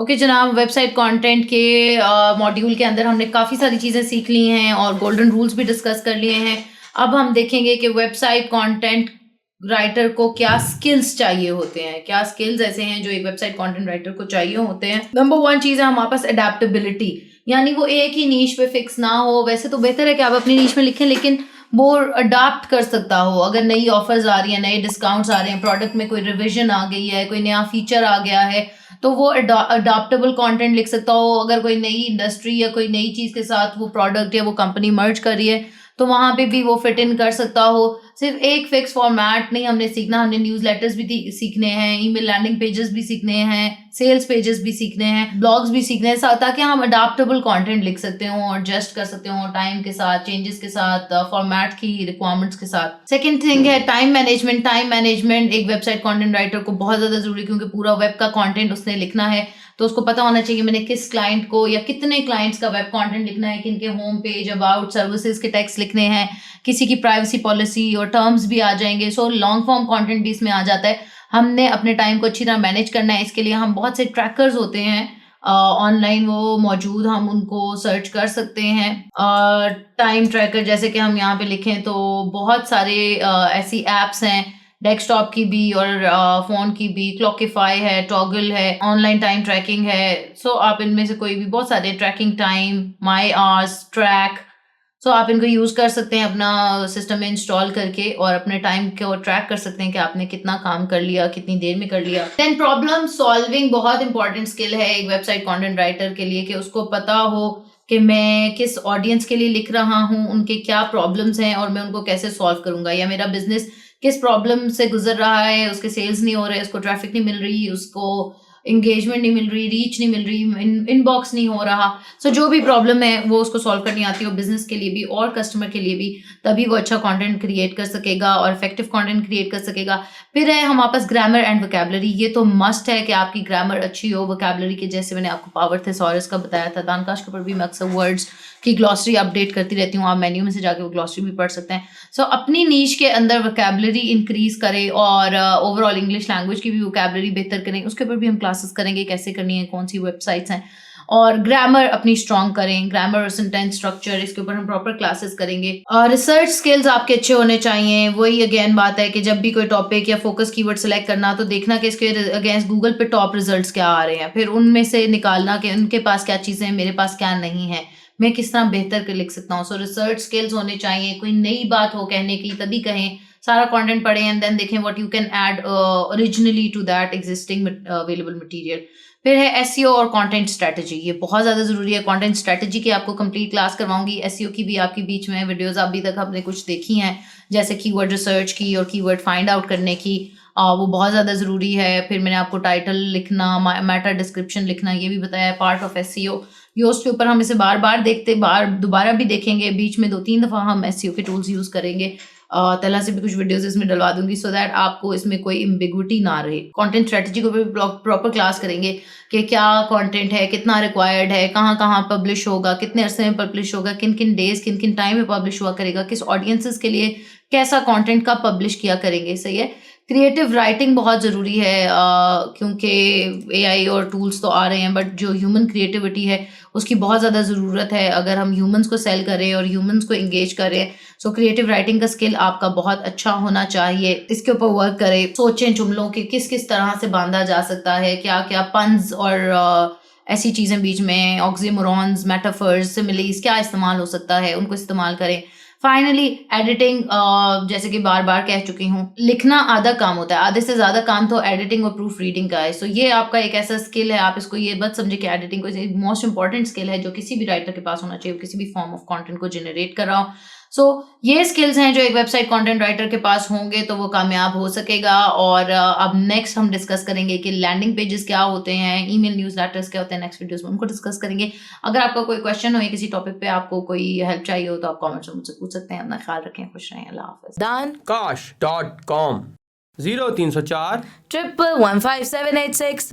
Okay जनाब, website content के module के अंदर हमने काफ़ी सारी चीज़ें सीख ली हैं और गोल्डन रूल्स भी डिस्कस कर लिए हैं। अब हम देखेंगे कि वेबसाइट कंटेंट राइटर को क्या स्किल्स चाहिए होते हैं, क्या स्किल्स ऐसे हैं जो एक वेबसाइट कंटेंट राइटर को चाहिए होते हैं। नंबर 1 चीज़ है हमारे पास अडेप्टेबिलिटी, यानी वो एक ही नीश पे फिक्स ना हो। वैसे तो बेहतर है कि आप अपनी नीश में लिखें, लेकिन वो अडाप्ट कर सकता हो। अगर नई ऑफर्स आ रही हैं, नए डिस्काउंट्स आ रहे हैं, प्रोडक्ट में कोई रिविजन आ गई है, कोई नया फीचर आ गया है, तो वो अडाप्टेबल कंटेंट लिख सकता हो। अगर कोई नई इंडस्ट्री या कोई नई चीज़ के साथ वो प्रोडक्ट या वो कंपनी मर्ज कर रही है, तो वहाँ पे भी वो फिट इन कर सकता हो। सिर्फ एक फिक्स फॉर्मेट नहीं हमने सीखना, हमने न्यूज़लेटर्स भी सीखने हैं, ईमेल लैंडिंग पेजेस भी सीखने हैं, सेल्स पेजेस भी सीखने हैं, ब्लॉग्स भी सीखने हैं, ताकि हम अडाप्टेबल कंटेंट लिख सकते हो, एडजस्ट कर सकते हो टाइम के साथ, चेंजेस के साथ, फॉर्मेट की रिक्वायरमेंट्स के साथ। सेकेंड थिंग है टाइम मैनेजमेंट। टाइम मैनेजमेंट एक वेबसाइट कंटेंट राइटर को बहुत ज़्यादा जरूरी है, क्योंकि पूरा वेब का कंटेंट उसने लिखना है, तो उसको पता होना चाहिए मैंने किस क्लाइंट को या कितने क्लाइंट्स का वेब कंटेंट लिखना है, किनके होम पेज, अबाउट, सर्विसेज के टेक्स्ट लिखने हैं, किसी की प्राइवेसी पॉलिसी और टर्म्स भी आ जाएंगे। सो लॉन्ग फॉर्म कंटेंट भी इसमें आ जाता है। हमने अपने टाइम को अच्छी तरह मैनेज करना है। इसके लिए हम बहुत से ट्रैकर्स होते हैं ऑनलाइन, वो मौजूद, हम उनको सर्च कर सकते हैं। टाइम ट्रैकर जैसे कि हम यहाँ पे लिखें तो बहुत सारे ऐसी एप्स हैं, डेस्कटॉप की भी और फ़ोन की भी। क्लॉकिफाई है, टॉगल है, ऑनलाइन टाइम ट्रैकिंग है। सो आप इनमें से कोई भी, बहुत सारे, ट्रैकिंग टाइम, माई आवर्स, ट्रैक, सो आप इनको यूज़ कर सकते हैं अपना सिस्टम में इंस्टॉल करके, और अपने टाइम को ट्रैक कर सकते हैं कि आपने कितना काम कर लिया, कितनी देर में कर लिया। देन प्रॉब्लम सॉल्विंग बहुत इंपॉर्टेंट स्किल है एक वेबसाइट कंटेंट राइटर के लिए, कि उसको पता हो कि मैं किस ऑडियंस के लिए लिख रहा हूँ, उनके क्या प्रॉब्लम्स हैं और मैं उनको कैसे सॉल्व करूंगा, या मेरा बिजनेस किस प्रॉब्लम से गुजर रहा है, उसके सेल्स नहीं हो रहे, उसको ट्रैफिक नहीं मिल रही, उसको इंगेजमेंट नहीं मिल रही, रीच नहीं मिल रही, इनबॉक्स नहीं हो रहा। सो जो भी प्रॉब्लम है वो उसको सॉल्व करनी आती है, बिजनेस के लिए भी और कस्टमर के लिए भी, तभी वो अच्छा कंटेंट क्रिएट कर सकेगा और इफेक्टिव कंटेंट क्रिएट कर सकेगा। फिर है हमारे पास ग्रामर एंड वोकैबुलरी। ये तो मस्ट है कि आपकी ग्रामर अच्छी हो, वोकैबुलरी के, जैसे मैंने आपको पावर थेसॉरस का बताया था, दानकाश के ऊपर भी मैं अक्सर वर्ड्स की ग्लॉसरी अपडेट करती रहती हूँ, आप मेन्यू में से जाके वो ग्लॉसरी भी पढ़ सकते हैं। सो अपनी नीश के अंदर वोकैबुलरी इंक्रीज करें और ओवरऑल इंग्लिश लैंग्वेज की भी वोकैबुलरी बेहतर करें। उसके ऊपर भी हम क्लासेस करेंगे, कैसे करनी है, कौन सी वेबसाइट्स हैं, और ग्रामर अपनी स्ट्रॉन्ग करें, ग्रामर और सेंटेंस स्ट्रक्चर, इसके ऊपर हम प्रॉपर क्लासेस करेंगे। और रिसर्च स्किल्स आपके अच्छे होने चाहिए। वही अगेन बात है कि जब भी कोई टॉपिक या फोकस कीवर्ड सेलेक्ट करना, तो देखना कि इसके अगेंस्ट गूगल पे टॉप रिजल्ट्स क्या आ रहे हैं, फिर उनमें से निकालना कि उनके पास क्या चीज़ें हैं, मेरे पास क्या नहीं है, मैं किस तरह बेहतर कर लिख सकता हूँ। सो रिसर्च स्किल्स होने चाहिए। कोई नई बात हो कहने की तभी कहें, सारा कंटेंट पढ़ें एंड देन देखें what you can add originally to that existing available material. फिर है एसईओ और कंटेंट स्ट्रेटजी। ये बहुत ज़्यादा ज़रूरी है। कंटेंट स्ट्रेटजी की आपको कंप्लीट क्लास करवाऊंगी, एसईओ की भी आपकी बीच में वीडियोस अभी तक आपने कुछ देखी हैं, जैसे कीवर्ड रिसर्च की और कीवर्ड फाइंड आउट करने की, वो बहुत ज़्यादा ज़रूरी है। फिर मैंने आपको टाइटल लिखना, मेटा डिस्क्रिप्शन लिखना, ये भी बताया है, पार्ट ऑफ एसईओ। योस्ट के ऊपर हम इसे बार बार देखते, दोबारा भी देखेंगे, बीच में 2-3 दफ़ा हम एसईओ के टूल्स यूज़ करेंगे। तला से भी कुछ वीडियोस इसमें डलवा दूंगी, सो दैट आपको इसमें कोई एम्बिग्विटी ना रहे। कंटेंट स्ट्रेटजी को भी प्रॉपर क्लास करेंगे कि क्या कंटेंट है, कितना रिक्वायर्ड है, कहाँ कहाँ पब्लिश होगा, कितने अरसे में पब्लिश होगा, किन किन डेज, किन किन टाइम में पब्लिश हुआ करेगा, किस ऑडियंसेस के लिए कैसा कंटेंट कब पब्लिश किया करेंगे। सही है। क्रिएटिव राइटिंग बहुत ज़रूरी है, क्योंकि एआई और टूल्स तो आ रहे हैं, बट जो ह्यूमन क्रिएटिविटी है उसकी बहुत ज़्यादा ज़रूरत है अगर हम ह्यूमंस को सेल करें और ह्यूमंस को एंगेज करें। सो क्रिएटिव राइटिंग का स्किल आपका बहुत अच्छा होना चाहिए। इसके ऊपर वर्क करें, सोचें जुमलों के किस किस तरह से बांधा जा सकता है, क्या क्या पन्स और ऐसी चीज़ें बीच में, ऑक्सीमोरॉन्स, मेटाफर्स, सिमिलीज क्या इस्तेमाल हो सकता है, उनको इस्तेमाल करें। फाइनली एडिटिंग, जैसे कि बार बार कह चुकी हूँ, लिखना आधा काम होता है, आधे से ज़्यादा काम तो एडिटिंग और प्रूफ रीडिंग का है। सो ये आपका एक ऐसा स्किल है, आप इसको ये मत समझे कि एडिटिंग को एक मोस्ट इंपॉर्टेंट स्किल है जो किसी भी राइटर के पास होना चाहिए, किसी भी फॉर्म ऑफ कंटेंट को जनरेट कर रहा हो। सो ये स्किल्स हैं जो एक वेबसाइट कंटेंट राइटर के पास होंगे तो वो कामयाब हो सकेगा। और अब नेक्स्ट हम डिस्कस करेंगे कि लैंडिंग पेजेस क्या होते हैं, ईमेल न्यूज़लेटर्स क्या होते हैं, नेक्स्ट वीडियोस में उनको डिस्कस करेंगे। अगर आपका कोई क्वेश्चन हो या किसी टॉपिक पे आपको कोई हेल्प चाहिए हो तो आप कमेंट्स में मुझसे पूछ सकते हैं। अपना ख्याल रखें, खुश रहें, अल्लाह हाफिज़। Dankash.com 0304 1115786